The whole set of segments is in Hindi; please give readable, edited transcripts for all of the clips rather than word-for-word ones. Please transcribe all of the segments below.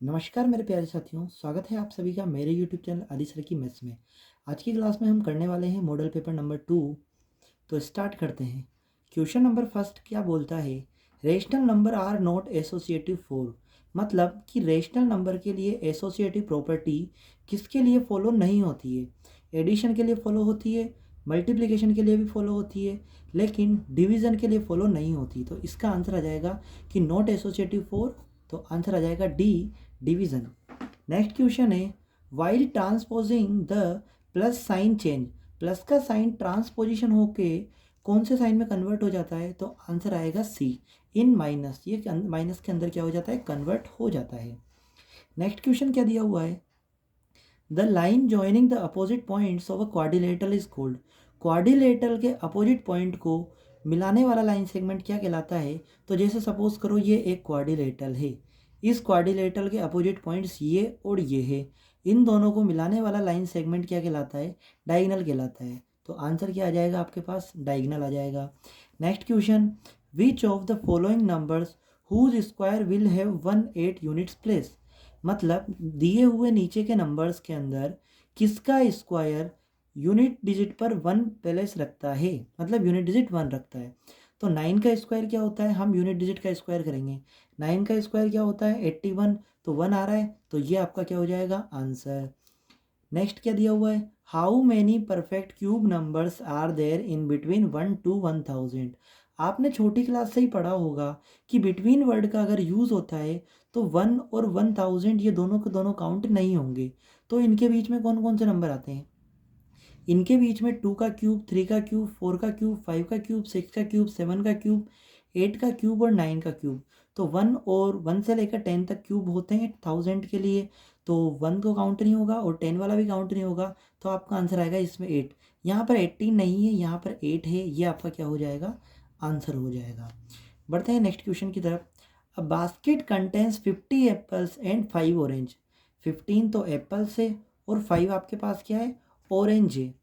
नमस्कार मेरे प्यारे साथियों, स्वागत है आप सभी का मेरे यूट्यूब चैनल आदि सर की मेस में। आज की क्लास में हम करने वाले हैं मॉडल पेपर नंबर 2। तो स्टार्ट करते हैं। क्वेश्चन नंबर फर्स्ट क्या बोलता है? Rational number are not associative for. मतलब कि रेशनल नंबर के लिए एसोसिएटिव प्रॉपर्टी किसके लिए फॉलो नहीं होती है? एडिशन के लिए फॉलो होती है, मल्टीप्लिकेशन के लिए भी फॉलो होती है, लेकिन डिवीज़न के लिए फॉलो नहीं होती। तो इसका आंसर आ जाएगा कि नॉट एसोसिएटिव फॉर। तो आंसर आ जाएगा डी, डिवीज़न। नेक्स्ट क्वेश्चन है, while transposing the plus sign change. Plus का साइन ट्रांसपोजिशन होके कौन से साइन में कन्वर्ट हो जाता है? तो आंसर आएगा सी, इन माइनस। ये माइनस के अंदर क्या हो जाता है? कन्वर्ट हो जाता है। नेक्स्ट क्वेश्चन क्या दिया हुआ है? The line joining the opposite points of a quadrilateral is called. Quadrilateral के अपोजिट पॉइंट को मिलाने वाला लाइन सेगमेंट क्या कहलाता है? तो जैसे सपोज करो ये एक क्वाड्रिलेटरल है, इस क्वाड्रिलेटरल के अपोजिट पॉइंट्स ये और ये है, इन दोनों को मिलाने वाला लाइन सेगमेंट क्या कहलाता है? डायगोनल कहलाता है। तो आंसर क्या आ जाएगा आपके पास? डायगोनल आ जाएगा। Next question, which of the following numbers whose square will have 1/8 units place. मतलब दिए हुए नीचे के नंबर्स के अंदर किसका स्क्वायर यूनिट डिजिट पर 1 प्लेस रखता है? मतलब यूनिट डिजिट 1 रखता है। तो 9 का स्क्वायर क्या होता है? हम यूनिट डिजिट का स्क्वायर करेंगे। 9 का स्क्वायर क्या होता है? 81। तो 1 आ रहा है, तो ये आपका क्या हो जाएगा? आंसर। नेक्स्ट क्या दिया हुआ है? How many perfect cube numbers are there in between 1 to 1000। आपने छोटी क्लास से ही पढ़ा होगा कि बिटवीन वर्ड का अगर यूज़ होता है तो 1 और 1000 ये दोनों के दोनों काउंट नहीं होंगे। तो इनके बीच में कौन कौन से नंबर आते हैं? इनके बीच में 2 का क्यूब, 3 का क्यूब, 4 का क्यूब, 5 का क्यूब, 6 का क्यूब, 7 का क्यूब, 8 का क्यूब और 9 का क्यूब। तो 1 और 1 से लेकर 10 तक क्यूब होते हैं 1000 के लिए। तो 1 तो काउंट नहीं होगा और 10 वाला भी काउंट नहीं होगा। तो आपका आंसर आएगा इसमें 8। यहाँ पर 18 नहीं है, यहाँ पर 8 है। ये आपका क्या हो जाएगा? आंसर हो जाएगा। बढ़ते हैं नेक्स्ट क्वेश्चन की तरफ। A basket contains 50 apples and 5 orange. 15 तो एप्पल्स है और 5 आपके पास क्या है? ऑरेंज है।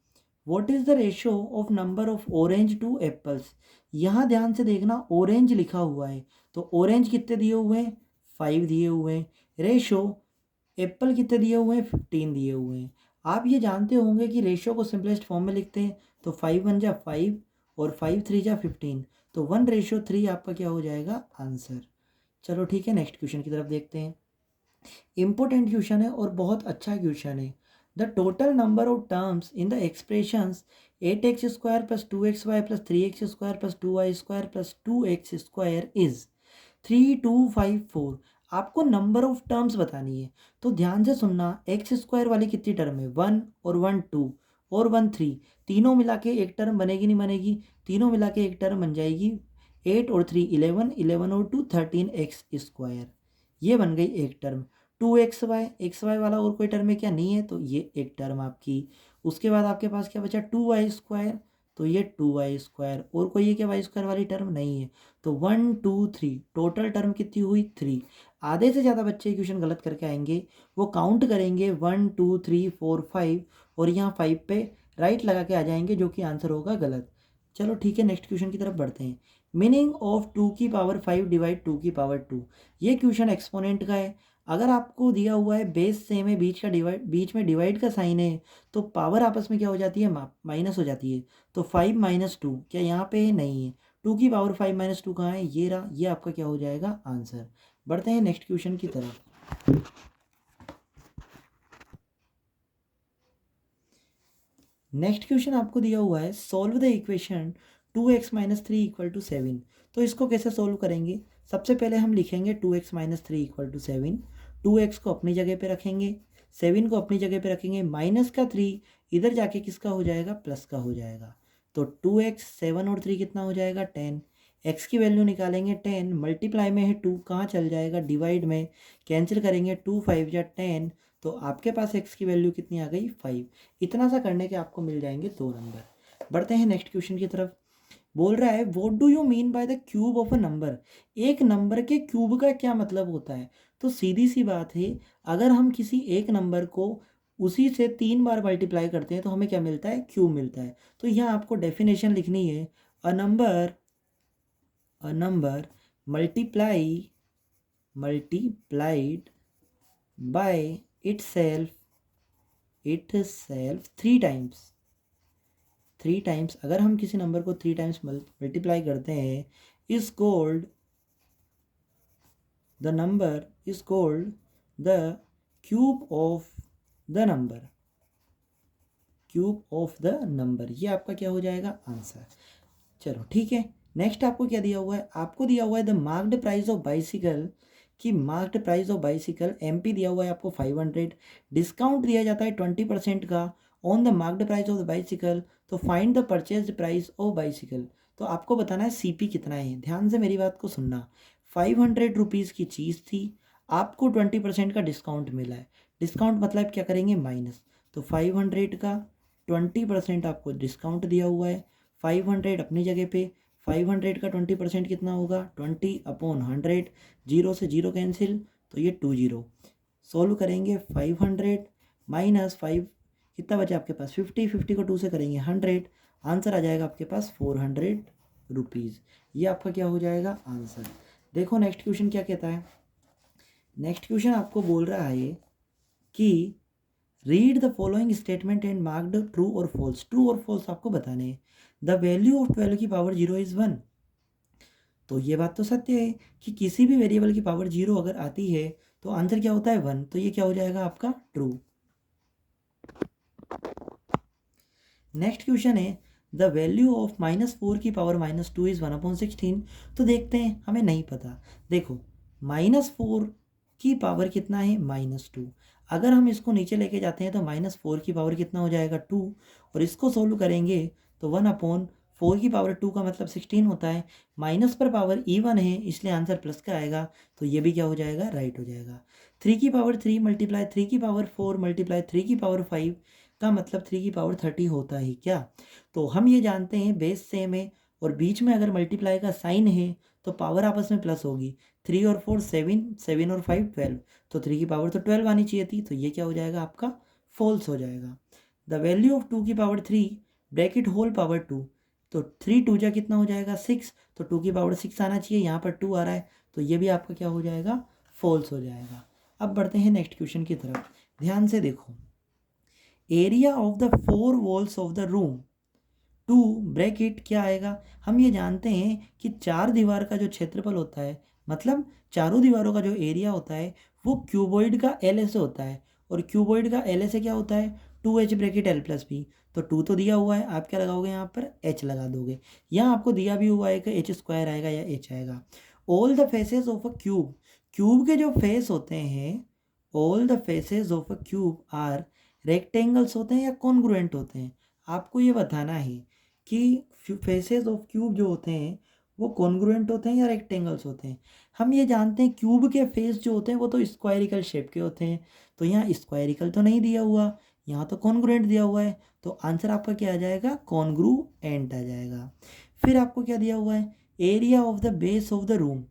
What is the ratio of number of orange to apples. यहाँ ध्यान से देखना, ऑरेंज लिखा हुआ है तो ऑरेंज कितने दिए हुए हैं? 5 दिए हुए हैं। रेशो एप्पल कितने दिए हुए हैं? 15 दिए हुए हैं। आप ये जानते होंगे कि रेशो को सिंपलेस्ट फॉर्म में लिखते हैं। तो 5 1 जा 5 और 5 3 जा 15। तो 1:3 आपका क्या हो जाएगा? आंसर। चलो ठीक है, नेक्स्ट क्वेश्चन की तरफ देखते हैं। इम्पोर्टेंट क्वेश्चन है और बहुत अच्छा क्वेश्चन है। The total number of terms in the expressions 8x² + 2xy + 3x² + 2y² + 2x² is 3254। आपको नंबर ऑफ टर्म्स बतानी है। तो ध्यान से सुनना, x² वाली कितनी टर्म है? 1 और 1 2 और 1 3। तीनों मिला के एक टर्म बनेगी नहीं बनेगी? तीनों मिला के एक टर्म बन जाएगी। 8 और 3 11, 11 और 2 13x²। ये बन गई एक टर्म। 2xy वाला और कोई टर्म है क्या? नहीं है, तो ये एक टर्म आपकी। उसके बाद आपके पास क्या बचा? 2y²। तो ये 2y² और कोई है क्या y² वाली टर्म? नहीं है। तो 1 2 3 टोटल टर्म कितनी हुई? 3। आधे से ज़्यादा बच्चे क्वेश्चन गलत करके आएंगे। वो काउंट करेंगे 1 2 3 4 5 और यहाँ 5 पे राइट लगा के आ जाएंगे, जो कि आंसर होगा गलत। चलो ठीक है, नेक्स्ट क्वेश्चन की तरफ बढ़ते हैं। Meaning of 2⁵ divide 2⁵2। ये क्वेश्चन एक्सपोनेंट का है। अगर आपको दिया हुआ है बेस सेम है, बीच में डिवाइड का साइन है, तो पावर आपस में क्या हो जाती है? माइनस हो जाती है। तो 5 - 2 क्या यहाँ पे है? नहीं है। 2⁵5 - 2 कहाँ है? ये रहा। ये आपका क्या हो जाएगा? आंसर। बढ़ते हैं नेक्स्ट क्वेश्चन की तरफ। नेक्स्ट क्वेश्चन आपको दिया हुआ है, सॉल्व द इक्वेशन 2x - 3 = 7। तो इसको कैसे सॉल्व करेंगे? सबसे पहले हम लिखेंगे 2x - 3 = 7। 2x को अपनी जगह पे रखेंगे, 7 को अपनी जगह पे रखेंगे। माइनस का 3 इधर जाके किसका हो जाएगा? प्लस का हो जाएगा। तो 2x 7 और 3 कितना हो जाएगा? 10। x की वैल्यू निकालेंगे 10, मल्टीप्लाई में है 2 कहाँ चल जाएगा? डिवाइड में। कैंसिल करेंगे 2 5 या 10। तो आपके पास x की वैल्यू कितनी आ गई? 5। इतना सा करने के आपको मिल जाएंगे 2 नंबर। बढ़ते हैं नेक्स्ट क्वेश्चन की तरफ। बोल रहा है, what do you mean by the cube of a number. एक नंबर के क्यूब का क्या मतलब होता है? तो सीधी सी बात है, अगर हम किसी एक नंबर को उसी से 3 बार मल्टीप्लाई करते हैं तो हमें क्या मिलता है? क्यूब मिलता है। तो यहाँ आपको डेफिनेशन लिखनी है, a number multiplied by itself three times अगर हम किसी नंबर को 3 टाइम्स मल्टीप्लाई करते हैं is called the number is called the cube of the number ये आपका क्या हो जाएगा आंसर। चलो ठीक है, नेक्स्ट आपको क्या दिया हुआ है, आपको दिया हुआ है the marked price of bicycle की marked price of bicycle MP दिया हुआ है आपको 500, डिस्काउंट दिया जाता है 20% का on the marked price of the bicycle. तो find the purchase price of bicycle, तो आपको बताना है सीपी कितना है। ध्यान से मेरी बात को सुनना, 500 रुपीज़ की चीज़ थी, आपको 20% का डिस्काउंट मिला है। डिस्काउंट मतलब क्या करेंगे माइनस, तो 500 का 20% आपको डिस्काउंट दिया हुआ है, 500 अपनी जगह पे, 500 का 20% कितना होगा 20/100, जीरो से जीरो कैंसिल तो ये 20। सॉल्व करेंगे 500 माइनस 5 कितना बचा आपके पास 50 को 2 से करेंगे 100, आंसर आ जाएगा आपके पास 400 रुपीज़। ये आपका क्या हो जाएगा आंसर। देखो नेक्स्ट क्वेश्चन क्या कहता है, नेक्स्ट क्वेश्चन आपको बोल रहा है कि read the following statement and marked true और फॉल्स। ट्रू और फॉल्स आपको बताने हैं। द वैल्यू ऑफ 12 की पावर 0 इज़ 1, तो ये बात तो सत्य है कि किसी भी वेरिएबल की पावर 0 अगर आती है तो आंसर क्या होता है 1, तो ये क्या हो जाएगा आपका ट्रू। नेक्स्ट क्वेश्चन है द वैल्यू ऑफ -4 की पावर -2 इज़ 1/16, तो देखते हैं, हमें नहीं पता। देखो -4 की पावर कितना है -2, अगर हम इसको नीचे लेके जाते हैं तो -4 की पावर कितना हो जाएगा 2, और इसको सोल्व करेंगे तो 1/4 की पावर 2 का मतलब 16 होता है, माइनस पर पावर इवन है इसलिए आंसर प्लस का आएगा, तो ये भी क्या हो जाएगा राइट हो जाएगा। 3 की पावर 3 मल्टीप्लाई 3 की पावर 4 मल्टीप्लाई 3 की पावर 5 का मतलब 3 की पावर 30 होता है क्या। तो हम ये जानते हैं बेस सेम है और बीच में अगर मल्टीप्लाई का साइन है तो पावर आपस में प्लस होगी, 3 और 4 7, 7 और 5 12, तो 3 की पावर तो 12 आनी चाहिए थी, तो ये क्या हो जाएगा आपका फॉल्स हो जाएगा। द वैल्यू ऑफ 2 की पावर 3 ब्रैकेट होल पावर 2, तो 3 2 जा कितना हो जाएगा 6, तो 2 की पावर 6 आना चाहिए, यहाँ पर 2 आ रहा है, तो ये भी आपका क्या हो जाएगा फॉल्स हो जाएगा। अब बढ़ते हैं नेक्स्ट क्वेश्चन की तरफ, ध्यान से देखो। Area of the 4 walls of the room 2 bracket क्या आएगा, हम ये जानते हैं कि 4 दीवार का जो क्षेत्रफल होता है, मतलब चारों दीवारों का जो एरिया होता है वो क्यूबॉइड का एल ऐसे होता है, और क्यूबॉइड का एल ऐसे क्या होता है 2h bracket l plus B, तो 2 तो दिया हुआ है, आप क्या लगाओगे यहाँ पर h लगा दोगे, यहाँ आपको दिया भी हुआ है कि h स्क्वायर आएगा या h आएगा। All the faces of a cube, cube के जो फेस होते हैं, all the faces of a cube are rectangles होते हैं या कॉन्ग्रुएंट होते हैं, आपको ये बताना है कि फेसेस ऑफ क्यूब जो होते हैं वो कॉन्ग्रुएंट होते हैं या रेक्टेंगल्स होते हैं। हम ये जानते हैं क्यूब के फेस जो होते हैं वो तो स्क्वायरिकल शेप के होते हैं, तो यहाँ स्क्वायरिकल तो नहीं दिया हुआ, यहाँ तो कॉन्ग्रुएंट दिया हुआ है, तो आंसर आपका क्या आ जाएगा कॉन्ग्रुएंट आ जाएगा। फिर आपको क्या दिया हुआ है, area of the base of the room,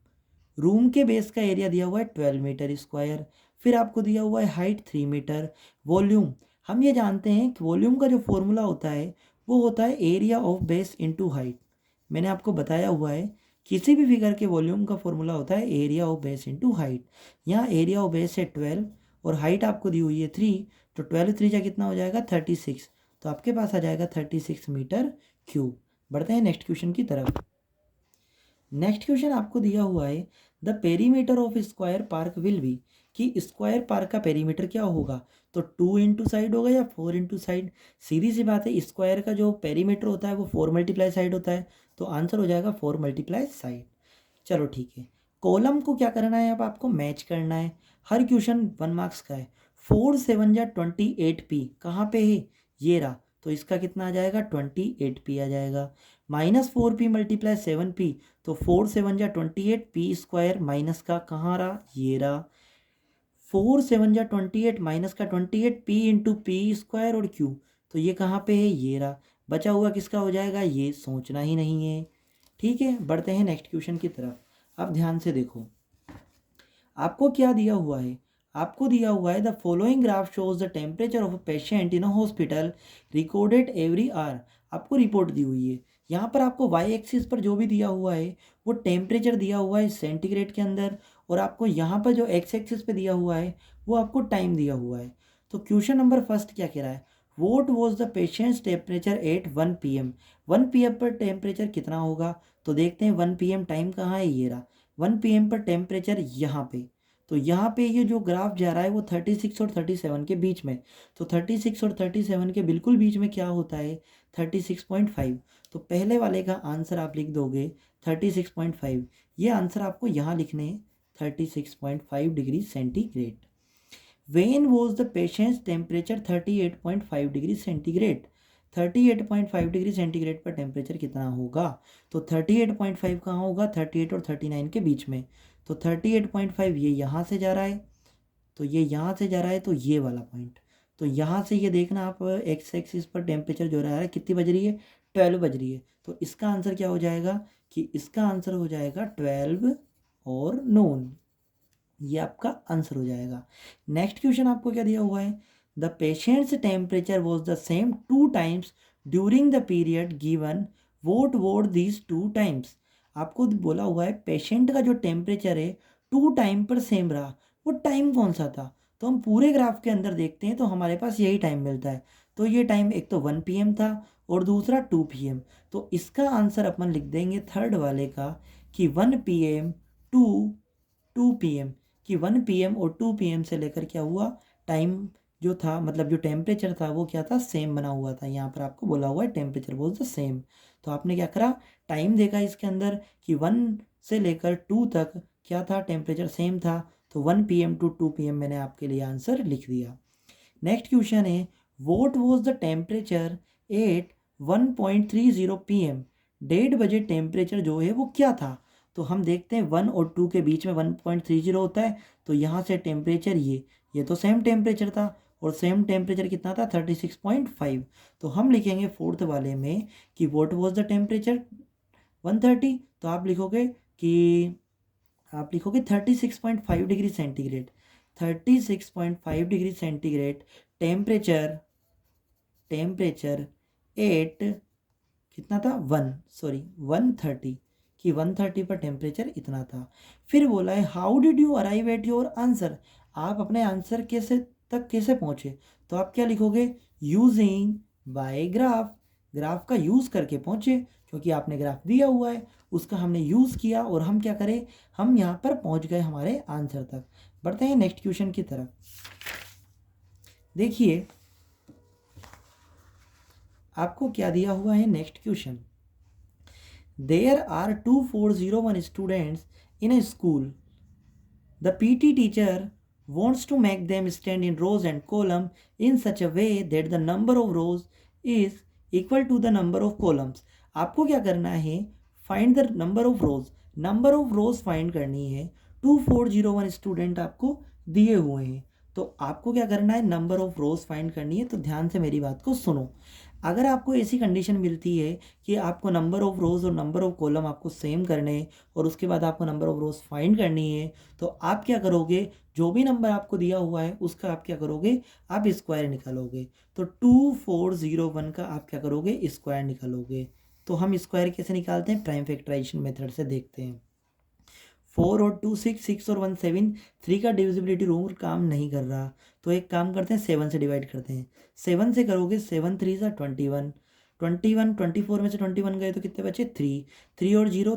room के बेस का एरिया दिया हुआ है 12 मीटर स्क्वायर। फिर आपको दिया हुआ है हाइट 3 मीटर। वॉल्यूम, हम ये जानते हैं कि वॉल्यूम का जो फॉर्मूला होता है वो होता है area of base into height, मैंने आपको बताया हुआ है किसी भी फिगर के वॉल्यूम का फॉर्मूला होता है area of base into height. यहाँ एरिया ऑफ बेस है 12 और हाइट आपको दी हुई है 3, तो 12 3 जा कितना हो जाएगा 36, तो आपके पास आ जाएगा 36 मीटर क्यूब। बढ़ते हैं नेक्स्ट क्वेश्चन की तरफ। नेक्स्ट क्वेश्चन आपको दिया हुआ है the perimeter of square park will be, कि स्क्वायर पार्क का पेरीमीटर क्या होगा, तो 2 इंटू साइड होगा या 4 इंटू साइड। सीधी सी बात है, स्क्वायर का जो पेरीमीटर होता है वो 4 मल्टीप्लाई साइड होता है, तो आंसर हो जाएगा 4 मल्टीप्लाई साइड। चलो ठीक है, कॉलम को क्या करना है, अब आपको मैच करना है। हर क्वेश्चन 1 मार्क्स का है। 4 7 जा 28p कहाँ पे है, ये रहा, तो इसका कितना आ जाएगा 28p आ जाएगा। -4p मल्टीप्लाई 7p, तो 4 7 जा 28 p स्क्वायर माइनस का कहाँ रहा, ये रहा। 4 7 जा 28 माइनस का 28 p इंटू पी स्क्वायर और q, तो ये कहाँ पे है, ये रहा। बचा हुआ किसका हो जाएगा, ये सोचना ही नहीं है। ठीक है, बढ़ते हैं नेक्स्ट क्वेश्चन की तरफ। अब ध्यान से देखो, आपको क्या दिया हुआ है, आपको दिया हुआ है the following graph shows the temperature of a patient in a hospital recorded every hour, आपको रिपोर्ट दी हुई है। यहाँ पर आपको वाई एक्सिस पर जो भी दिया हुआ है वो टेम्परेचर दिया हुआ है सेंटीग्रेड के अंदर, और आपको यहाँ पर जो एक्स एक्सिस पे दिया हुआ है वो आपको टाइम दिया हुआ है। तो क्वेश्चन नंबर फर्स्ट क्या कह रहा है, what was the patients temperature at 1 PM। 1 PM पर टेम्परेचर कितना होगा, तो देखते हैं 1 PM टाइम कहाँ है, ये रहा 1 PM पर टेम्परेचर यहाँ पे। तो यहाँ पे ये जो ग्राफ जा रहा है वो 36 और 37 के बीच में, तो 36 और 37 के बिल्कुल बीच में क्या होता है 36.5। तो पहले वाले का आंसर आप लिख दोगे 36.5, ये आंसर आपको यहाँ लिखने हैं 36.5 degree centigrade. When was the patient's temperature 38.5 degree centigrade. 38.5 degree centigrade पर टेम्परेचर कितना होगा, तो 38.5 कहाँ होगा 38 और 39 के बीच में। तो 38.5 ये यहाँ से जा रहा है, तो ये यहाँ से जा रहा है, तो ये वाला पॉइंट, तो यहाँ से ये देखना आप एक्स एक्सिस पर टेम्परेचर जो रहा है कितनी बज रही है 12 बज रही है। तो इसका आंसर क्या हो जाएगा कि इसका आंसर हो जाएगा 12 और नून, ये आपका आंसर हो जाएगा। नेक्स्ट क्वेश्चन आपको क्या दिया हुआ है, the patients temperature was the same 2 times during the period given, vote vote these 2 times. आपको बोला हुआ है पेशेंट का जो टेम्परेचर है 2 टाइम पर सेम रहा, वो टाइम कौन सा था। तो हम पूरे ग्राफ के अंदर देखते हैं तो हमारे पास यही टाइम मिलता है। तो ये टाइम एक तो 1 PM था और दूसरा 2 PM। तो इसका आंसर अपन लिख देंगे थर्ड वाले का कि 1 PM टू 2 PM, कि 1 PM और 2 PM से लेकर क्या हुआ टाइम जो था, मतलब जो टेम्परेचर था वो क्या था सेम बना हुआ था। यहाँ पर आपको बोला हुआ है टेम्परेचर वॉज द सेम। तो आपने क्या करा टाइम देखा इसके अंदर कि 1 से लेकर 2 तक क्या था टेम्परेचर सेम था, तो 1 PM टू 2 PM मैंने आपके लिए आंसर लिख दिया। नेक्स्ट क्वेश्चन है what was the temperature at 1.30 PM। 1:30 बजे टेम्परेचर जो है वो क्या था। तो हम देखते हैं 1 और 2 के बीच में 1.30 होता है, तो यहाँ से टेम्परेचर ये तो सेम टेम्परेचर था और सेम टेम्परेचर कितना था 36.5। तो हम लिखेंगे फोर्थ वाले में कि व्हाट वाज द टेम्परेचर 130, तो आप लिखोगे कि 36.5 degree centigrade. 36.5 degree centigrade temperature at कितना था 130, कि 130 पर टेम्परेचर इतना था। फिर बोला है how did you arrive at your answer, आप अपने आंसर कैसे पहुँचे। तो आप क्या लिखोगे यूजिंग बाय ग्राफ का यूज़ करके पहुँचे, क्योंकि आपने ग्राफ दिया हुआ है उसका हमने यूज़ किया और हम क्या करें हम यहाँ पर पहुँच गए हमारे आंसर तक। बढ़ते हैं नेक्स्ट क्वेश्चन की तरफ। देखिए आपको क्या दिया हुआ है next question, There are 2401 students in a school. The PT teacher wants to make them stand in rows and columns in such a way that the number of rows is equal to the number of columns. आपको क्या करना है find the number of rows. Number of rose find करनी है। 2401 स्टूडेंट आपको दिए हुए हैं, तो आपको क्या करना है नंबर ऑफ रोज फाइंड करनी है। तो ध्यान से मेरी बात को सुनो, अगर आपको ऐसी कंडीशन मिलती है कि आपको नंबर ऑफ रोज़ और नंबर ऑफ कॉलम आपको सेम करने और उसके बाद आपको नंबर ऑफ रोज़ फाइंड करनी है, तो आप क्या करोगे जो भी नंबर आपको दिया हुआ है उसका आप क्या करोगे आप स्क्वायर निकालोगे। तो 2401 का आप क्या करोगे स्क्वायर निकालोगे। तो हम स्क्वायर कैसे निकालते हैं प्राइम फैक्टराइजेशन मेथड से देखते हैं। 4 और 2 6, 6 और 1 7, 3 का डिविजिबिलिटी रूल काम नहीं कर रहा, तो एक काम करते हैं 7 से डिवाइड करते हैं। 7 से करोगे 7 3 सा 21, 24 में से 21 गए तो कितने बचे 3 और 0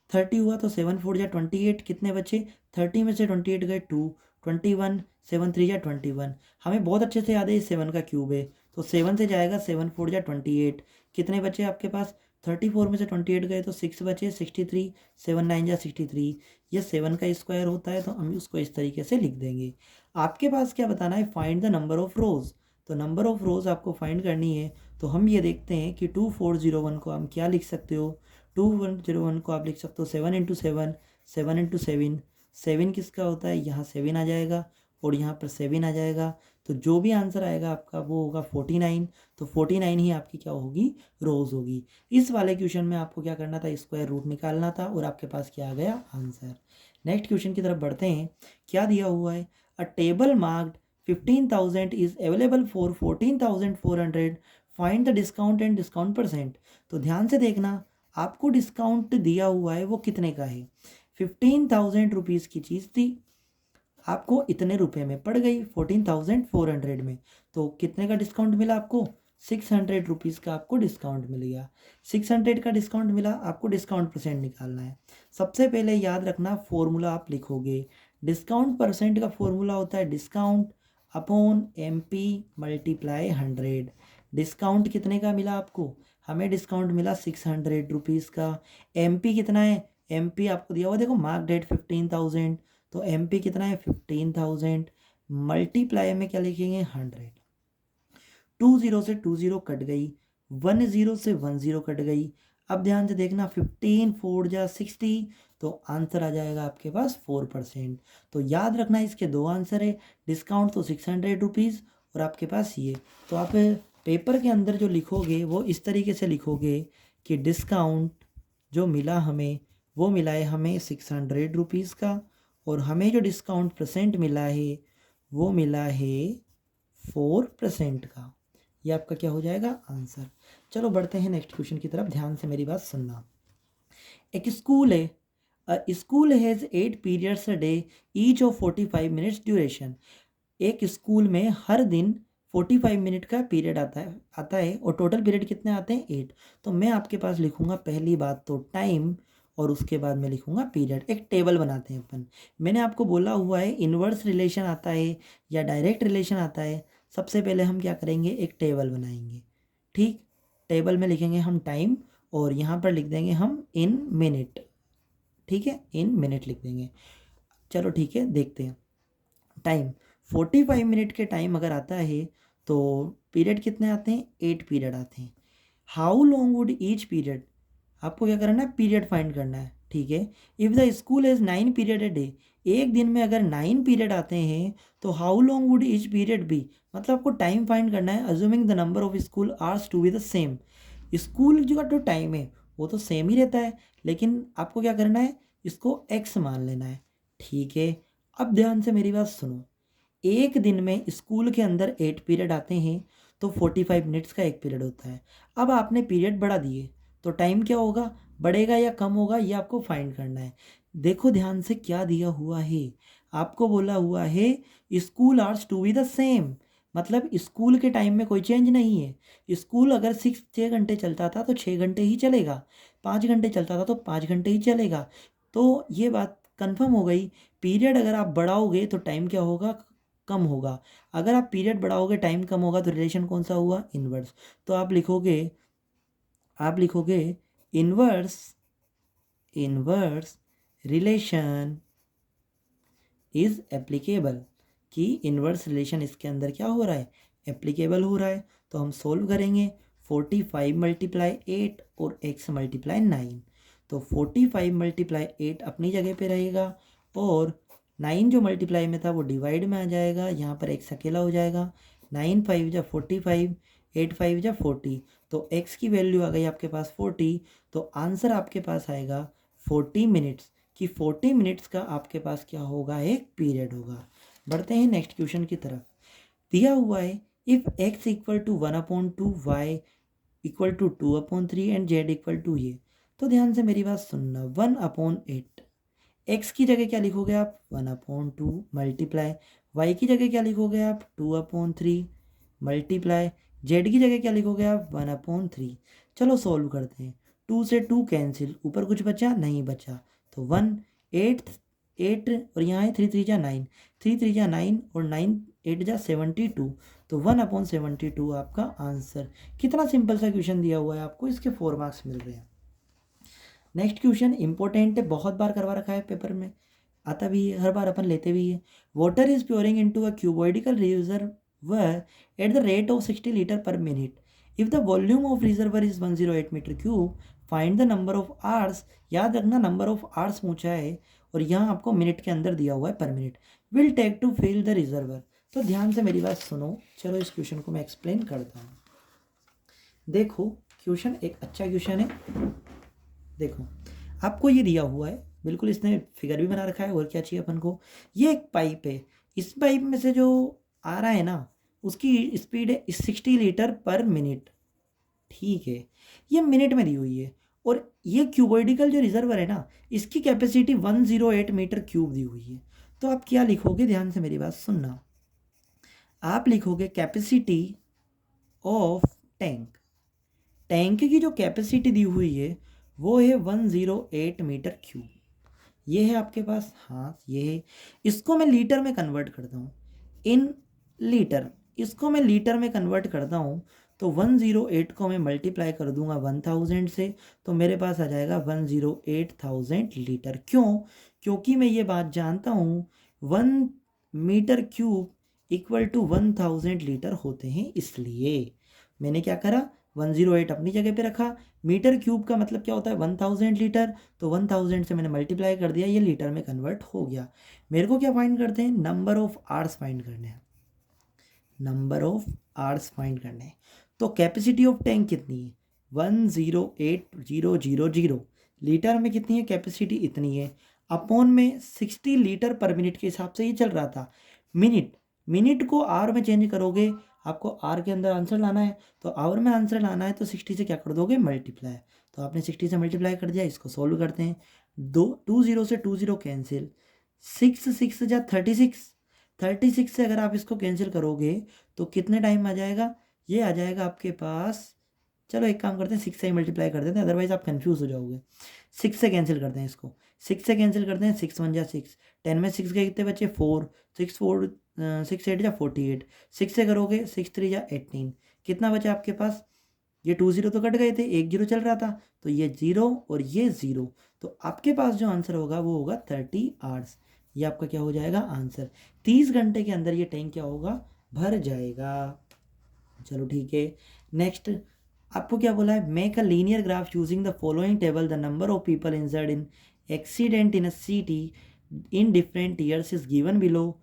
30 हुआ, तो 7 4 जा 28, कितने बचे 30 में से 28 गए 2, 21 7 3 जा 21। हमें बहुत अच्छे से याद है 7 का क्यूब है, तो 7 से जाएगा 7 4 जा 28, कितने बचे आपके पास 34 में से 28 गए तो 6 बचे 63, 7 9 जा 63। ये 7 का स्क्वायर होता है, तो हम उसको इस तरीके से लिख देंगे। आपके पास क्या बताना है find the number of rows, तो नंबर ऑफ रोज़ आपको फाइंड करनी है। तो हम ये देखते हैं कि 2401 को हम क्या लिख सकते हो, 2101 को आप लिख सकते हो 7 इंटू 7, 7 इंटू 7, 7 किसका होता है यहाँ 7 आ जाएगा और यहाँ पर 7 आ जाएगा, तो जो भी आंसर आएगा आपका वो होगा 49। तो 49 ही आपकी क्या होगी रोज़ होगी। इस वाले क्वेश्चन में आपको क्या करना था स्क्वायर रूट निकालना था और आपके पास क्या आ गया आंसर। नेक्स्ट क्वेश्चन की तरफ बढ़ते हैं। क्या दिया हुआ है अ table marked 15,000 is available for 14,400, find the discount and discount %। तो ध्यान से देखना आपको डिस्काउंट दिया हुआ है वो कितने का है 15,000 रुपीज़ की चीज़ थी, आपको इतने रुपए में पड़ गई 14,400 में। तो कितने का डिस्काउंट मिला आपको? 600 रुपीज़ का आपको डिस्काउंट मिल गया। 600 का डिस्काउंट मिला, आपको डिस्काउंट परसेंट निकालना है। सबसे पहले याद रखना फॉर्मूला आप लिखोगे। डिस्काउंट परसेंट का फॉर्मूला होता है discount upon MP multiply 100। Discount कितने का मिला आपको? हमें डिस्काउंट मिला 600 रुपीज़ का। MP कितना है? MP आपको दिया हुआ देखो, मार्क डेट 15,000, तो MP कितना है? 15,000 मल्टीप्लाई में क्या लिखेंगे? 100। 20 से 20 कट गई, 10 से 10 कट गई। अब ध्यान से देखना, 15 4 जा 60, तो आंसर आ जाएगा आपके पास 4%। तो याद रखना इसके दो आंसर है, डिस्काउंट तो 600 रुपीज़ और आपके पास ये। तो आप पेपर के अंदर जो लिखोगे वो इस तरीके से लिखोगे कि डिस्काउंट जो मिला हमें वो मिला है हमें 600 रुपीज़ का, और हमें जो डिस्काउंट परसेंट मिला है वो मिला है 4% का। ये आपका क्या हो जाएगा? आंसर। चलो बढ़ते हैं नेक्स्ट क्वेश्चन की तरफ, ध्यान से मेरी बात सुनना। एक स्कूल है, school has 8 periods a day each of 45 minutes duration. एक स्कूल में हर दिन 45 मिनट का पीरियड आता है और टोटल पीरियड कितने आते हैं? 8। तो मैं आपके पास लिखूंगा पहली बात तो टाइम, और उसके बाद मैं लिखूंगा पीरियड। एक टेबल बनाते हैं अपन। मैंने आपको बोला हुआ है इन्वर्स रिलेशन आता है या डायरेक्ट रिलेशन आता है। सबसे पहले हम क्या करेंगे? एक टेबल बनाएंगे। ठीक, टेबल में लिखेंगे हम टाइम, और यहाँ पर लिख देंगे हम इन मिनट। ठीक है, इन मिनट लिख देंगे। चलो ठीक है, देखते हैं। टाइम 45 मिनट के टाइम अगर आता है तो पीरियड कितने आते हैं? 8 पीरियड आते हैं। How long would each period, आपको क्या करना है? पीरियड फाइंड करना है। ठीक है, if the school has 9 period a day, एक दिन में अगर 9 पीरियड आते हैं तो how long would each period be, मतलब आपको टाइम फाइंड करना है assuming the number of school hours to be the same. School जो का जो टाइम है वो तो सेम ही रहता है, लेकिन आपको क्या करना है? इसको x मान लेना है। ठीक है, अब ध्यान से मेरी बात सुनो। एक दिन में स्कूल के अंदर 8 पीरियड आते हैं तो 45 मिनट्स का एक पीरियड होता है। अब आपने पीरियड बढ़ा दिए तो टाइम क्या होगा? बढ़ेगा या कम होगा? ये आपको फाइंड करना है। देखो ध्यान से क्या दिया हुआ है, आपको बोला हुआ है school hours to be the same, मतलब स्कूल के टाइम में कोई चेंज नहीं है। स्कूल अगर 6 घंटे चलता था तो 6 घंटे ही चलेगा, 5 घंटे चलता था तो 5 घंटे ही चलेगा। तो ये बात कंफर्म हो गई। पीरियड अगर आप बढ़ाओगे तो टाइम क्या होगा? कम होगा। अगर आप पीरियड बढ़ाओगे टाइम कम होगा, तो रिलेशन कौन सा हुआ? इनवर्स। तो आप लिखोगे इनवर्स रिलेशन इज एप्लीकेबल, कि इनवर्स रिलेशन इसके अंदर क्या हो रहा है? एप्लीकेबल हो रहा है। तो हम सोल्व करेंगे 45 मल्टीप्लाई 8 और x मल्टीप्लाई 9। तो 45 मल्टीप्लाई 8 अपनी जगह पे रहेगा, और 9 जो मल्टीप्लाई में था वो डिवाइड में आ जाएगा, यहाँ पर x अकेला हो जाएगा। 9 5 जा 45, 8 5 जा 40, तो x की वैल्यू आ गई आपके पास 40। तो आंसर आपके पास आएगा 40 मिनट्स, कि 40 मिनट्स का आपके पास क्या होगा? एक पीरियड होगा। बढ़ते हैं नेक्स्ट क्वेश्चन की तरफ। दिया हुआ है if x equal to 1/2, y equal to 2/3 and z equal to ये। तो ध्यान से मेरी बात सुनना, 1/8 x की जगह क्या लिखोगे आप? 1/2 मल्टीप्लाई, y की जगह क्या लिखोगे आप? 2/3 मल्टीप्लाई, z की जगह क्या लिखोगे आप? 1/3। चलो सॉल्व करते हैं। 2 से 2 कैंसिल, ऊपर कुछ बचा? नहीं बचा। तो 1 8 और यहाँ है 3 3 जा 9, 3 3 जा 9 और 9 8 जा 72। तो 1/72 आपका आंसर। कितना सिंपल सा क्वेश्चन दिया हुआ है आपको, इसके 4 मार्क्स मिल रहे हैं। नेक्स्ट क्वेश्चन इंपॉर्टेंट है, बहुत बार करवा रखा है पेपर में, आता भी है, हर बार अपन लेते भी है। Water is pouring into a cuboidical reservoir at the rate of 60 litre per minute. If the volume of reservoir is 108 metre cube, find the number of hours. याद रखना नंबर ऑफ आवर्स पूछा है, और यहाँ आपको मिनट के अंदर दिया हुआ है per minute. Will take to fill the reservoir. तो ध्यान से मेरी बात सुनो, चलो इस क्वेश्चन को मैं एक्सप्लेन करता हूँ। देखो क्वेश्चन एक अच्छा क्वेश्चन है। देखो आपको ये दिया हुआ है, बिल्कुल इसने फिगर भी बना रखा है, और क्या चाहिए अपन को? ये एक पाइप है, इस पाइप में से जो आ रहा है ना उसकी स्पीड है 60 लीटर पर मिनट। ठीक है, ये मिनट में दी हुई है, और ये क्यूबॉइडिकल जो रिजर्वर है ना, इसकी कैपेसिटी 108 मीटर क्यूब दी हुई है। तो आप क्या लिखोगे, ध्यान से मेरी बात सुनना, आप लिखोगे कैपेसिटी ऑफ टैंक। टैंक की जो कैपेसिटी दी हुई है वो है 108 मीटर क्यूब। ये है आपके पास, हाँ ये है। इसको मैं लीटर में कन्वर्ट करता हूँ, इन लीटर, इसको मैं लीटर में कन्वर्ट करता हूँ। तो 108 को मैं मल्टीप्लाई कर दूंगा 1000 से, तो मेरे पास आ जाएगा 108,000 लीटर। क्यों? क्योंकि मैं ये बात जानता हूँ 1 metre cube equal to 1000 litre होते हैं, इसलिए मैंने क्या करा, 108 अपनी जगह पे रखा। मीटर क्यूब का मतलब क्या होता है, 1000 लीटर, तो 1000 से मैंने मल्टीप्लाई कर दिया, ये लीटर में कन्वर्ट हो गया। मेरे को क्या फाइंड करते हैं, नंबर ऑफ आवर्स फाइंड करने हैं, नंबर ऑफ आवर्स फाइंड करने हैं। तो कैपेसिटी ऑफ टैंक कितनी है, 108,000 लीटर में कितनी है कैपेसिटी, इतनी है, अपॉन में 60 लीटर पर मिनट के हिसाब से ये चल रहा था। मिनट, मिनट को आवर में चेंज करोगे, आपको आर के अंदर आंसर लाना है, तो आवर में आंसर लाना है तो 60 से क्या कर दोगे, मल्टीप्लाई। तो आपने 60 से मल्टीप्लाई कर दिया, इसको सोल्व करते हैं। 20 से 20 कैंसिल, 6 जा 36, 36 से अगर आप इसको कैंसिल करोगे तो कितने टाइम आ जाएगा, ये आ जाएगा आपके पास, चलो एक काम करते हैं 6 से ही मल्टीप्लाई कर देते हैं, अदरवाइज आप कंफ्यूज हो जाओगे। 6 से कैंसिल करते हैं इसको, 6 से कैंसिल करते हैं, 6 1 जा 6, 10 में 6 के कितने बचे 4, 6 8 जा 48, 6 से करोगे 6 3 जा 18, कितना बचा आपके पास, ये 20 तो कट गए थे, 1 0 चल रहा था, तो ये 0 और ये 0, तो आपके पास जो आंसर होगा वो होगा 30 आवर्स। ये आपका क्या हो जाएगा आंसर, 30 घंटे के अंदर ये टैंक क्या होगा, भर जाएगा। चलो ठीक है, नेक्स्ट आपको क्या बोला है, make a linear graph using the following table, the number of people injured in accident in a city in different years is given below.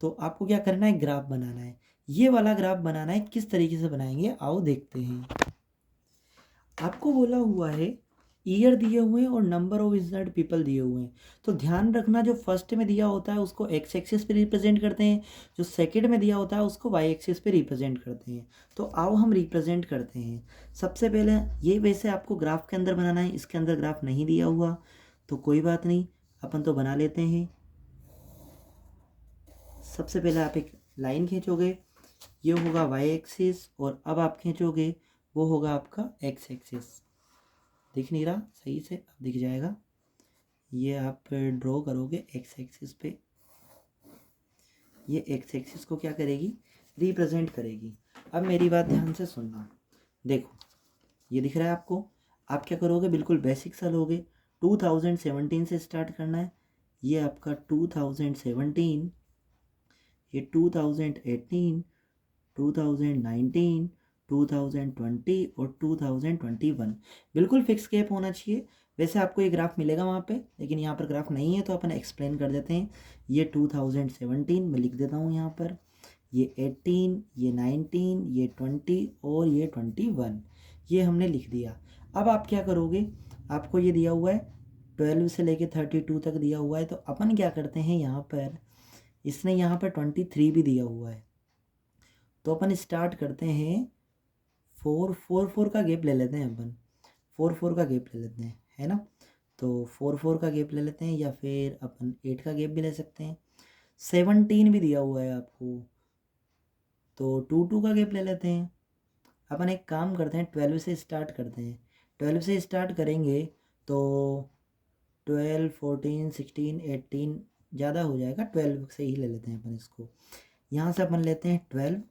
तो आपको क्या करना है, ग्राफ बनाना है, ये वाला ग्राफ बनाना है। किस तरीके से बनाएंगे आओ देखते हैं। आपको बोला हुआ है ईयर दिए हुए हैं और नंबर ऑफ इंजर्ड पीपल दिए हुए हैं, तो ध्यान रखना जो फर्स्ट में दिया होता है उसको एक्स एक्सिस पे रिप्रेजेंट करते हैं, जो सेकंड में दिया होता है उसको वाई एक्सिस पे रिप्रेजेंट करते हैं। तो आओ हम रिप्रेजेंट करते हैं। सबसे पहले ये वैसे आपको ग्राफ के अंदर बनाना है, इसके अंदर ग्राफ नहीं दिया हुआ तो कोई बात नहीं, अपन तो बना लेते हैं। सबसे पहले आप एक लाइन खींचोगे, ये होगा वाई एक्सिस, और अब आप खींचोगे वो होगा आपका एक्स एक्सिस। दिख नहीं रहा सही से, अब दिख जाएगा। ये आप ड्रॉ करोगे एक्स एक्सिस पे, ये एक्स एक्सिस को क्या करेगी, रिप्रेजेंट करेगी। अब मेरी बात ध्यान से सुनना, देखो ये दिख रहा है आपको, आप क्या करोगे, बिल्कुल बेसिक सा लोगे, 2017 से स्टार्ट करना है, ये आपका 2017, ये 2018, 2019, 2020 और 2021, बिल्कुल फिक्स गैप होना चाहिए। वैसे आपको ये ग्राफ मिलेगा वहाँ पे, लेकिन यहाँ पर ग्राफ नहीं है तो अपन एक्सप्लेन कर देते हैं। ये 2017 में लिख देता हूँ यहाँ पर, ये 18, ये 19, ये 20 और ये 21, ये हमने लिख दिया। अब आप क्या करोगे, आपको ये दिया हुआ है 12 से लेके 32 तक दिया हुआ है, तो अपन क्या करते हैं यहाँ पर, इसने यहाँ पर 23 भी दिया हुआ है, तो अपन स्टार्ट करते हैं 4 का गैप ले लेते हैं अपन, 4 का गैप ले लेते हैं, है ना। तो 4 का गैप ले लेते हैं, या फिर अपन 8 का गैप भी ले सकते हैं। 17 भी दिया हुआ है आपको, तो 2 का गैप ले लेते हैं। अपन एक काम करते हैं, 12 से स्टार्ट करते हैं, 12 से स्टार्ट करेंगे तो 12, 14, 16, 18 ज़्यादा हो जाएगा, 12 से ही ले लेते हैं अपन इसको। यहाँ से अपन लेते हैं 12,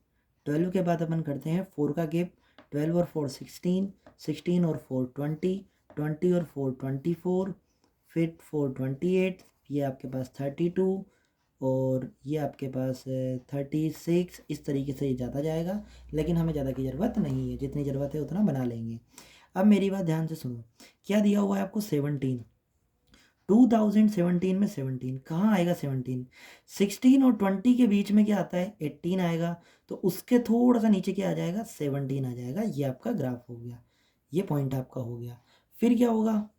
12 के बाद अपन करते हैं 4 का गैप, 12 और 4 16, 16 और 4 20, 20 और 4 24, फिर 4 28, ये आपके पास 32 और ये आपके पास 36। इस तरीके से ये ज़्यादा जाएगा, लेकिन हमें ज़्यादा की ज़रूरत नहीं है, जितनी ज़रूरत है उतना बना लेंगे। अब मेरी बात ध्यान से सुनो, क्या दिया हुआ है आपको 17, 2017 में 17 कहाँ आएगा, 17, 16 और 20 के बीच में क्या आता है, 18 आएगा, तो उसके थोड़ा सा नीचे क्या आ जाएगा, 17 आ जाएगा। ये आपका ग्राफ हो गया, ये पॉइंट आपका हो गया। फिर क्या होगा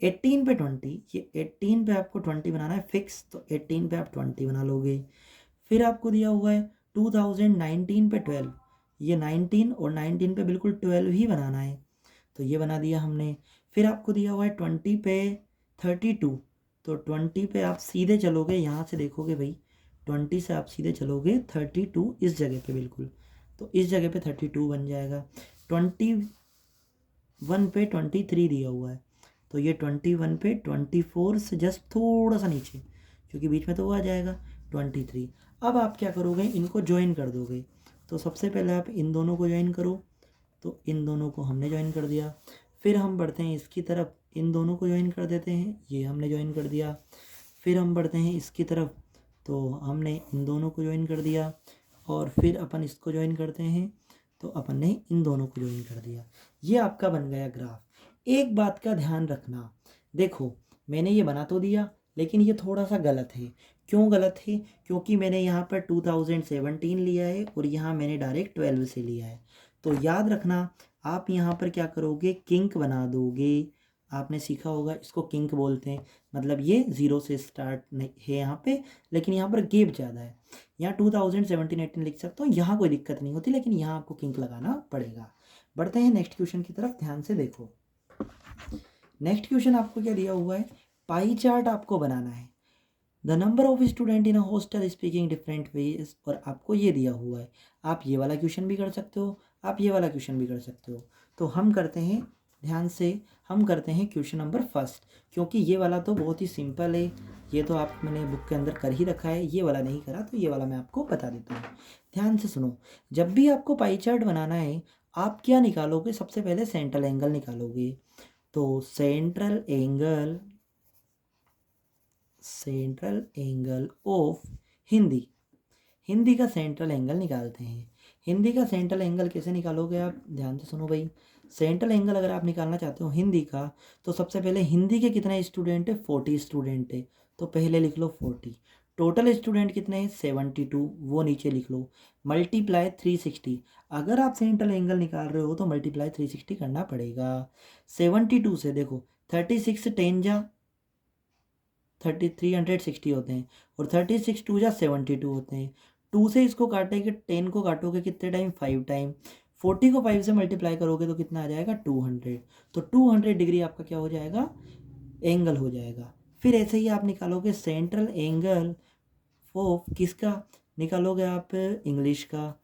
18 पे 20, ये 18 पे आपको 20 बनाना है फिक्स, तो 18 पे आप 20 बना लोगे। फिर आपको दिया हुआ है 2019 पे 12, ये 19 और 19 पे बिल्कुल 12 ही बनाना है, तो ये बना दिया हमने। फिर आपको दिया हुआ है 20 पे 32, तो 20 पे आप सीधे चलोगे, यहाँ से देखोगे भाई 20 से आप सीधे चलोगे 32 इस जगह पे बिल्कुल, तो इस जगह पे 32 बन जाएगा। 21 पे 23 दिया हुआ है, तो ये 21 पे 24 से जस्ट थोड़ा सा नीचे, क्योंकि बीच में तो वो आ जाएगा 23। अब आप क्या करोगे, इनको ज्वाइन कर दोगे। तो सबसे पहले आप इन दोनों को ज्वाइन करो, तो इन दोनों को हमने ज्वाइन कर दिया। फिर हम बढ़ते हैं इसकी तरफ, इन दोनों को ज्वाइन कर देते हैं, ये हमने ज्वाइन कर दिया। फिर हम बढ़ते हैं इसकी तरफ, तो हमने इन दोनों को ज्वाइन कर दिया, और फिर अपन इसको ज्वाइन करते हैं, तो अपन ने इन दोनों को ज्वाइन कर दिया। ये आपका बन गया ग्राफ। एक बात का ध्यान रखना, देखो मैंने ये बना तो दिया, लेकिन ये थोड़ा सा गलत है। क्यों गलत है? क्योंकि मैंने यहाँ पर 2017 लिया है और यहाँ मैंने डायरेक्ट 12 से लिया है। तो याद रखना, आप यहाँ पर क्या करोगे, किंक बना दोगे। आपने सीखा होगा, इसको किंक बोलते हैं, मतलब ये 0 से स्टार्ट नहीं है यहाँ पे, लेकिन यहाँ पर गैप ज़्यादा है। यहाँ 2017-18 लिख सकता हूँ, यहाँ कोई दिक्कत नहीं होती, लेकिन यहाँ आपको किंक लगाना पड़ेगा। बढ़ते हैं नेक्स्ट क्वेश्चन की तरफ, ध्यान से देखो। नेक्स्ट क्वेश्चन आपको क्या दिया हुआ है, पाई चार्ट आपको बनाना है। The number of student in a hostel speaking different ways, और आपको ये दिया हुआ है। आप ये वाला क्वेश्चन भी कर सकते हो, आप ये वाला क्वेश्चन भी कर सकते हो। तो हम करते हैं, ध्यान से हम करते हैं क्वेश्चन नंबर फर्स्ट, क्योंकि ये वाला तो बहुत ही सिंपल है, ये तो आप मैंने बुक के अंदर कर ही रखा है। ये वाला नहीं करा, तो ये वाला मैं आपको बता देता हूँ। ध्यान से सुनो, जब भी आपको पाई चार्ट बनाना है, आप क्या निकालोगे, सबसे पहले सेंट्रल एंगल निकालोगे। तो central angle of Hindi, Hindi का सेंट्रल एंगल निकालते हैं। हिंदी का सेंट्रल एंगल कैसे निकालोगे आप, ध्यान से सुनो भाई। सेंट्रल एंगल अगर आप निकालना चाहते हो हिंदी का, तो सबसे पहले हिंदी के कितने स्टूडेंट है, 40 स्टूडेंट है, तो पहले लिख लो 40। टोटल स्टूडेंट कितने हैं, 72, वो नीचे लिख लो। मल्टीप्लाई 360, अगर आप सेंट्रल एंगल निकाल रहे हो तो मल्टीप्लाई 360 करना पड़ेगा। 72 से देखो, 36 10 जा 360 होते हैं, और 36 2 जा 72 होते हैं। 2 से इसको काटेंगे, 10 को काटोगे कितने टाइम, 5 टाइम। 40 को 5 से मल्टीप्लाई करोगे तो कितना आ जाएगा, 200। तो 200 डिग्री आपका क्या हो जाएगा, एंगल हो जाएगा। फिर ऐसे ही आप निकालोगे सेंट्रल एंगल ऑफ किसका, निकालोगे आप इंग्लिश का।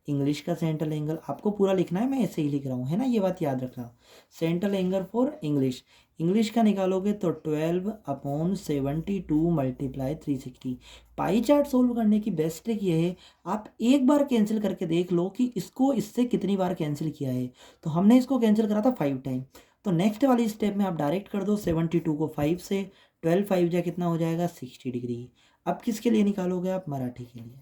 इंग्लिश का सेंट्रल एंगल आपको पूरा लिखना है, मैं ऐसे ही लिख रहा हूँ, है ना, ये बात याद रखना। Central angle for English, English का निकालोगे तो 12/72 मल्टीप्लाई 360। पाई चार्ट सोल्व करने की बेस्ट ट्रिक ये है, आप एक बार कैंसिल करके देख लो कि इसको इससे कितनी बार कैंसिल किया है। तो हमने इसको कैंसिल करा था 5 टाइम, तो नेक्स्ट वाली स्टेप में आप डायरेक्ट कर दो 72 को 5 से, 12 5 जा कितना हो जाएगा, 60 डिग्री। अब किसके लिए निकालोगे आप, मराठी के लिए।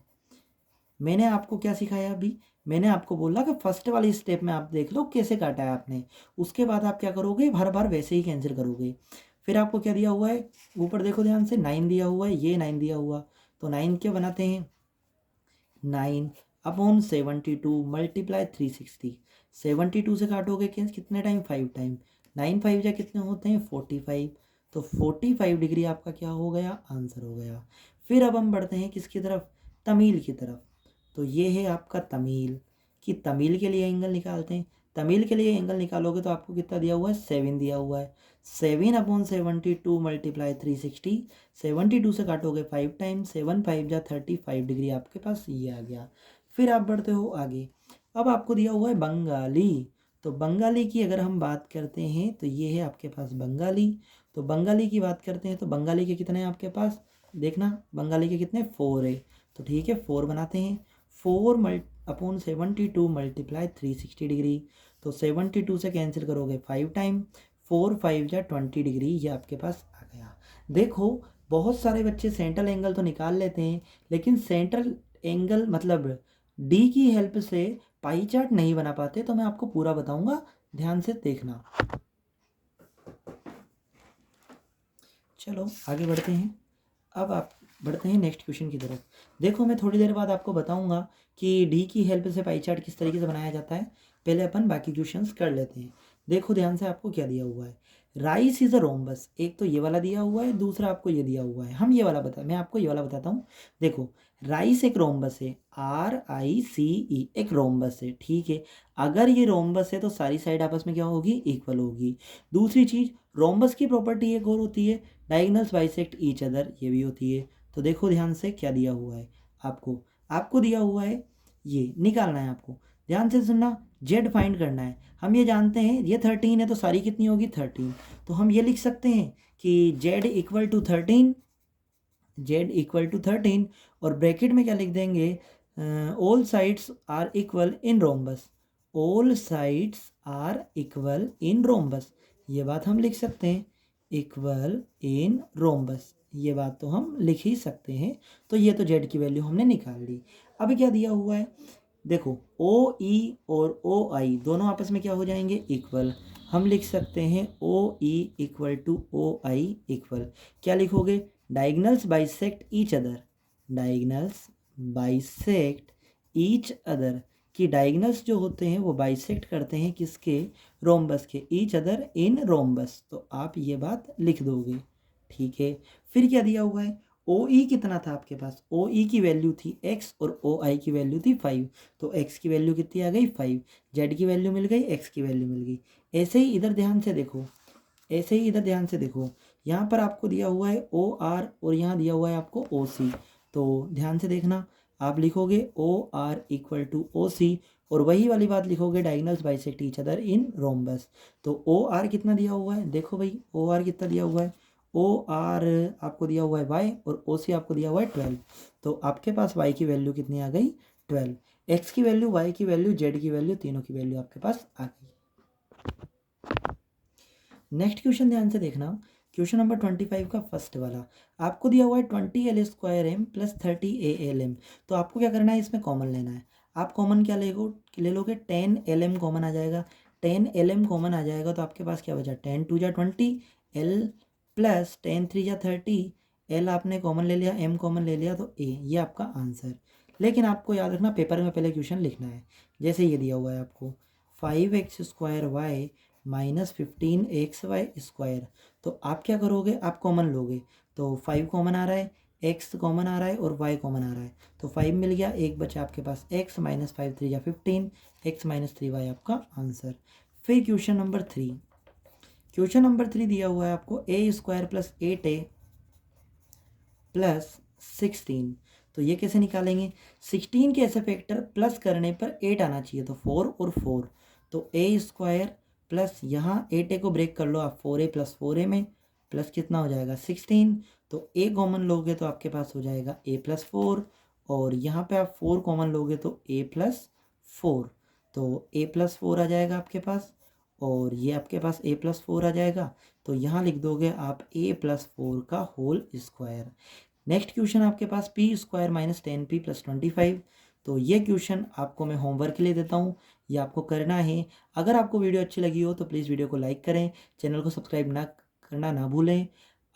मैंने आपको क्या सिखाया अभी, मैंने आपको बोला कि फर्स्ट वाली स्टेप में आप देख लो कैसे काटा है आपने, उसके बाद आप क्या करोगे, हर बार वैसे ही कैंसिल करोगे। फिर आपको क्या दिया हुआ है, ऊपर देखो ध्यान से, 9 दिया हुआ है, ये 9 दिया हुआ, तो 9 क्या बनाते हैं, 9/72 मल्टीप्लाई 360। 72 से काटोगे कितने टाइम, 5 टाइम। 9 5 जा कितने होते हैं, 45, तो 45 डिग्री आपका क्या हो गया, आंसर हो गया। फिर अब हम बढ़ते हैं किसकी तरफ, तमिल की तरफ। तो ये है आपका तमिल, कि तमिल के लिए एंगल निकालते हैं। तमिल के लिए एंगल निकालोगे तो आपको कितना दिया हुआ है, 7 दिया हुआ है। 7/72 मल्टीप्लाई 360, 72 से काटोगे 5 टाइम, 7 5 जा 35 डिग्री आपके पास ये आ गया। फिर आप बढ़ते हो आगे, अब आपको दिया हुआ है बंगाली। तो बंगाली की अगर हम बात करते हैं तो ये है आपके पास बंगाली। तो बंगाली की बात करते हैं तो बंगाली के कितने हैं आपके पास, देखना बंगाली के कितने, 4 है। तो ठीक है, 4 बनाते हैं। 4/72 मल्टीप्लाई 360 डिग्री, तो 72 से कैंसिल करोगे 5 टाइम, 4 5 जा 20 डिग्री, ये आपके पास आ गया। देखो बहुत सारे बच्चे सेंट्रल एंगल तो निकाल लेते हैं, लेकिन सेंट्रल एंगल मतलब डी की हेल्प से पाई चार्ट नहीं बना पाते, तो मैं आपको पूरा बताऊंगा, ध्यान से देखना। चलो आगे बढ़ते हैं, अब आप बढ़ते हैं नेक्स्ट क्वेश्चन की तरफ। देखो मैं थोड़ी देर बाद आपको बताऊंगा कि डी की हेल्प से पाई चार्ट किस तरीके से बनाया जाता है, पहले अपन बाकी क्वेश्चंस कर लेते हैं। देखो ध्यान से, आपको क्या दिया हुआ है, राइस इज अ रोम्बस, एक तो ये वाला दिया हुआ है, दूसरा आपको ये दिया हुआ है। हम ये वाला मैं आपको ये वाला बताता हूँ। देखो, राइस एक रोम्बस है, RICE एक रोम्बस है, ठीक है। अगर ये रोम्बस है तो सारी साइड आपस में क्या होगी, इक्वल होगी। दूसरी चीज़, रोम्बस की प्रॉपर्टी एक और होती है, डायगोनल्स बाइसेक्ट ईच अदर, ये भी होती है। तो देखो ध्यान से क्या दिया हुआ है आपको, आपको दिया हुआ है ये निकालना है आपको, ध्यान से सुनना, जेड फाइंड करना है। हम ये जानते हैं ये 13 है तो सारी कितनी होगी 13, तो हम ये लिख सकते हैं कि z equal to 13, z equal to 13, और ब्रैकेट में क्या लिख देंगे, all sides are equal in rhombus, all sides are equal in rhombus, ये बात हम लिख सकते हैं, इक्वल इन रोम्बस, ये बात तो हम लिख ही सकते हैं। तो ये तो जेड की वैल्यू हमने निकाल ली। अब क्या दिया हुआ है, देखो ओ ई और ओ आई दोनों आपस में क्या हो जाएंगे, इक्वल। हम लिख सकते हैं ओ E equal to O I equal, क्या लिखोगे, diagonals bisect each other, diagonals bisect each other, कि डायगोनल्स जो होते हैं वो बाइसेक्ट करते हैं किसके, रोम्बस के, ईच अदर इन रोम्बस, तो आप ये बात लिख दोगे, ठीक है। फिर क्या दिया हुआ है, ओ ई कितना था आपके पास, ओ ई की वैल्यू थी x और ओ आई की वैल्यू थी 5, तो x की वैल्यू कितनी आ गई 5, जेड की वैल्यू मिल गई, x की वैल्यू मिल गई। ऐसे ही इधर ध्यान से देखो, ऐसे ही इधर ध्यान से देखो, यहाँ पर आपको दिया हुआ है ओ आर और यहाँ दिया हुआ है आपको ओ सी, तो ध्यान से देखना, आप लिखोगे O R equal to O C, और वही वाली बात लिखोगे, diagonals bisect each other in rhombus. तो ओ आर कितना दिया हुआ है, देखो भाई ओ आर कितना दिया हुआ है, ओ आर आपको दिया हुआ है y और ओ सी आपको दिया हुआ है 12, तो आपके पास y की वैल्यू कितनी आ गई 12, x की वैल्यू, y की वैल्यू, z की वैल्यू, तीनों की वैल्यू आपके पास आ गई। नेक्स्ट क्वेश्चन ध्यान से देखना, क्वेश्चन नंबर 25 का फर्स्ट वाला, आपको दिया हुआ है 20L² प्लस 30ALM, तो आपको क्या करना है, इसमें कॉमन लेना है। आप कॉमन क्या ले लोगे, 10LM कॉमन आ जाएगा, 10LM कॉमन आ जाएगा तो आपके पास क्या बचा, 10 2 जा 20, L प्लस 10 3 जा 30, L आपने कॉमन ले लिया, M कॉमन ले लिया, तो A, ये आपका आंसर। लेकिन आपको याद रखना पेपर में पहले क्वेश्चन लिखना है, जैसे ये दिया हुआ है आपको 5x² माइनस 15xy², तो आप क्या करोगे, आप कॉमन लोगे, तो 5 कॉमन आ रहा है, x कॉमन आ रहा है और y कॉमन आ रहा है, तो 5 मिल गया, एक बचा आपके पास x माइनस 5 3 या 15, x माइनस 3y आपका आंसर। फिर क्वेश्चन नंबर 3, क्वेश्चन नंबर 3 दिया हुआ है आपको a² प्लस 8a प्लस 16, तो ये कैसे निकालेंगे, 16 के ऐसे फैक्टर प्लस करने पर 8 आना चाहिए, तो 4 और 4, तो a² प्लस यहाँ 8a को ब्रेक कर लो आप, 4a प्लस 4a में प्लस कितना हो जाएगा 16, तो a कॉमन लोगे तो आपके पास हो जाएगा a प्लस 4, और यहाँ पे आप 4 कॉमन लोगे तो a प्लस 4, तो a प्लस 4 आ जाएगा आपके पास, और ये आपके पास a प्लस 4 आ जाएगा, तो यहाँ लिख दोगे आप a प्लस 4 का होल स्क्वायर। नेक्स्ट क्वेश्चन आपके पास p² माइनस 10p प्लस 25, तो ये क्वेश्चन आपको मैं होमवर्क के लिए देता हूँ, ये आपको करना है। अगर आपको वीडियो अच्छी लगी हो तो प्लीज़ वीडियो को लाइक करें, चैनल को सब्सक्राइब ना भूलें।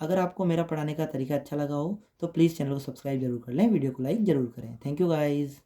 अगर आपको मेरा पढ़ाने का तरीका अच्छा लगा हो तो प्लीज़ चैनल को सब्सक्राइब जरूर कर लें, वीडियो को लाइक ज़रूर करें। Thank you guys.